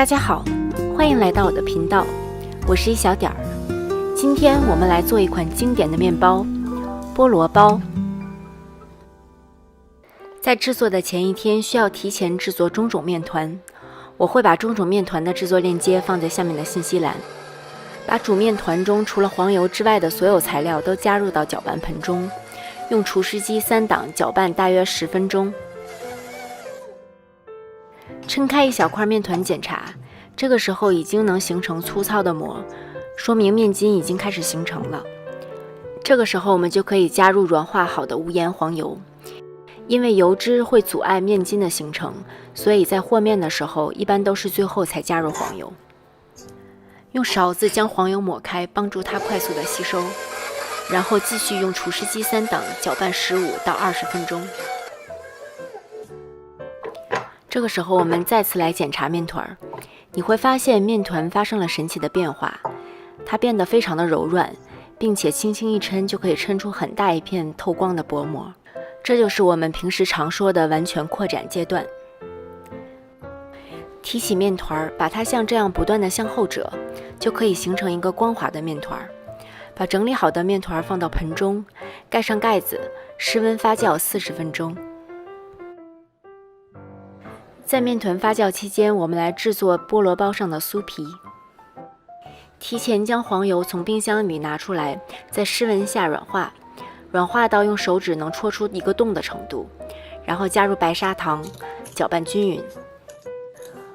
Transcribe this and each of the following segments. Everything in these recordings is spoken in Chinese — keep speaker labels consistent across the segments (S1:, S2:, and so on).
S1: 大家好，欢迎来到我的频道，我是一小点儿。今天我们来做一款经典的面包——菠萝包。在制作的前一天，需要提前制作中种面团。我会把中种面团的制作链接放在下面的信息栏。把煮面团中除了黄油之外的所有材料都加入到搅拌盆中，用厨师机3档搅拌大约10分钟。抻开一小块面团检查，这个时候已经能形成粗糙的膜，说明面筋已经开始形成了。这个时候我们就可以加入软化好的无盐黄油，因为油脂会阻碍面筋的形成，所以在和面的时候一般都是最后才加入黄油。用勺子将黄油抹开，帮助它快速的吸收，然后继续用厨师机3档搅拌15到20分钟。这个时候我们再次来检查面团，你会发现面团发生了神奇的变化，它变得非常的柔软，并且轻轻一抻就可以抻出很大一片透光的薄膜，这就是我们平时常说的完全扩展阶段。提起面团，把它像这样不断的向后折，就可以形成一个光滑的面团。把整理好的面团放到盆中，盖上盖子，室温发酵40分钟。在面团发酵期间，我们来制作菠萝包上的酥皮。提前将黄油从冰箱里拿出来，在室温下软化，软化到用手指能戳出一个洞的程度，然后加入白砂糖，搅拌均匀。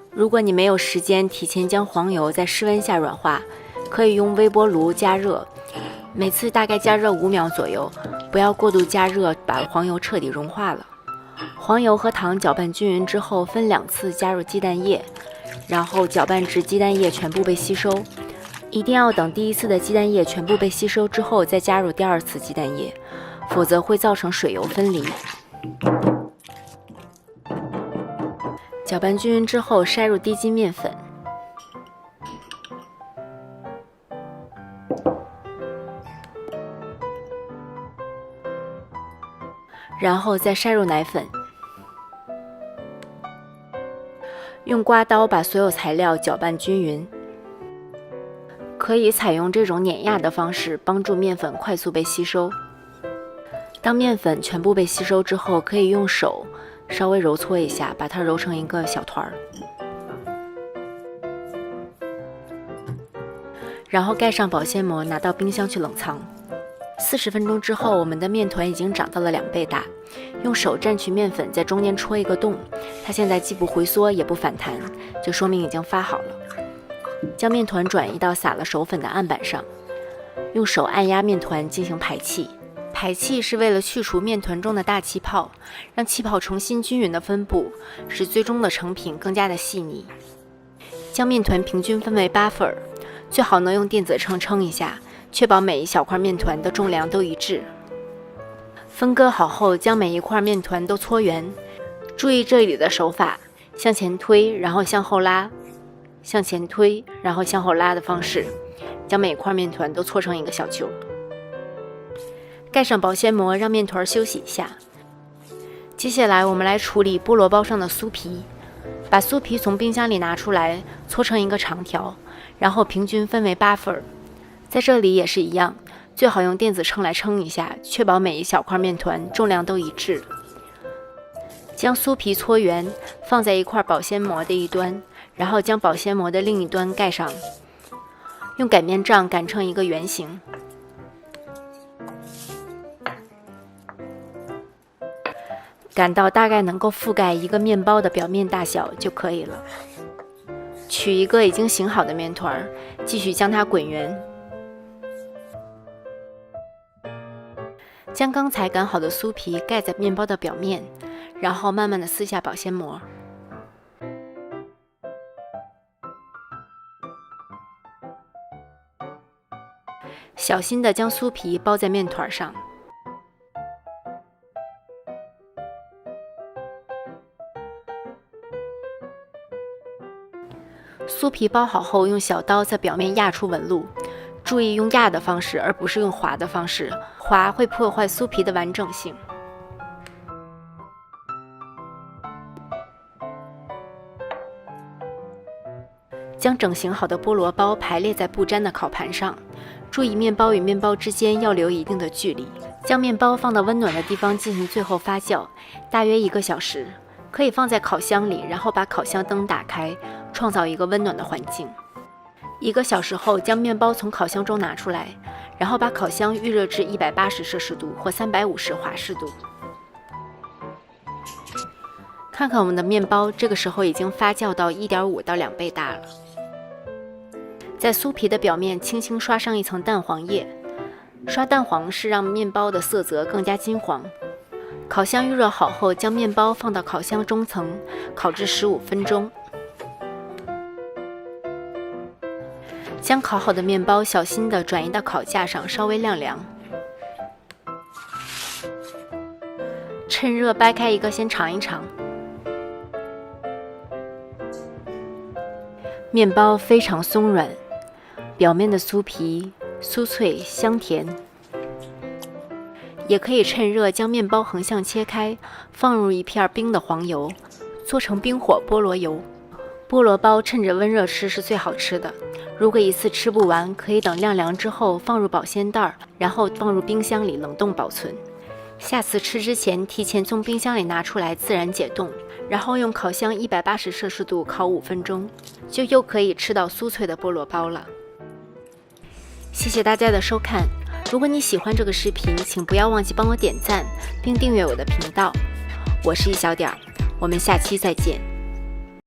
S1: 如果你没有时间提前将黄油在室温下软化，可以用微波炉加热，每次大概加热5秒左右，不要过度加热，把黄油彻底融化了。黄油和糖搅拌均匀之后，分2次加入鸡蛋液，然后搅拌至鸡蛋液全部被吸收。一定要等第1次的鸡蛋液全部被吸收之后，再加入第2次鸡蛋液，否则会造成水油分离。搅拌均匀之后，筛入低筋面粉，然后再筛入奶粉。用刮刀把所有材料搅拌均匀，可以采用这种碾压的方式，帮助面粉快速被吸收。当面粉全部被吸收之后，可以用手稍微揉搓一下，把它揉成一个小团儿，然后盖上保鲜膜，拿到冰箱去冷藏。40分钟之后，我们的面团已经长到了2倍大。用手蘸取面粉，在中间戳一个洞，它现在既不回缩也不反弹，就说明已经发好了。将面团转移到撒了手粉的案板上，用手按压面团进行排气。排气是为了去除面团中的大气泡，让气泡重新均匀的分布，使最终的成品更加的细腻。将面团平均分为8份，最好能用电子秤称一下，确保每一小块面团的重量都一致。分割好后，将每一块面团都搓圆，注意这里的手法，向前推，然后向后拉，向前推，然后向后拉的方式，将每一块面团都搓成一个小球。盖上保鲜膜，让面团休息一下。接下来我们来处理菠萝包上的酥皮。把酥皮从冰箱里拿出来，搓成一个长条，然后平均分为8份。在这里也是一样，最好用电子秤来称一下，确保每一小块面团重量都一致。将酥皮搓圆，放在一块保鲜膜的一端，然后将保鲜膜的另一端盖上，用擀面杖擀成一个圆形。擀到大概能够覆盖一个面包的表面大小就可以了。取一个已经醒好的面团，继续将它滚圆。将刚才擀好的酥皮盖在面包的表面，然后慢慢的撕下保鲜膜。小心的将酥皮包在面团上。酥皮包好后，用小刀在表面压出纹路，注意用压的方式，而不是用划的方式，划会破坏酥皮的完整性。将整形好的菠萝包排列在不粘的烤盘上，注意面包与面包之间要留一定的距离。将面包放到温暖的地方进行最后发酵，大约1个小时。可以放在烤箱里，然后把烤箱灯打开，创造一个温暖的环境。1个小时后，将面包从烤箱中拿出来，然后把烤箱预热至180摄氏度或350华氏度。看看我们的面包，这个时候已经发酵到1.5到2倍大了。在酥皮的表面轻轻刷上一层蛋黄液，刷蛋黄是让面包的色泽更加金黄。烤箱预热好后，将面包放到烤箱中层，烤至15分钟。将烤好的面包小心地转移到烤架上，稍微晾凉。趁热掰开一个，先尝一尝。面包非常松软，表面的酥皮酥脆香甜。也可以趁热将面包横向切开，放入一片冰的黄油，做成冰火菠萝油。菠萝包趁着温热吃是最好吃的。如果一次吃不完，可以等晾凉之后放入保鲜袋，然后放入冰箱里冷冻保存。下次吃之前，提前从冰箱里拿出来自然解冻，然后用烤箱180摄氏度烤5分钟，就又可以吃到酥脆的菠萝包了。谢谢大家的收看。如果你喜欢这个视频，请不要忘记帮我点赞并订阅我的频道。我是一小点儿，我们下期再见。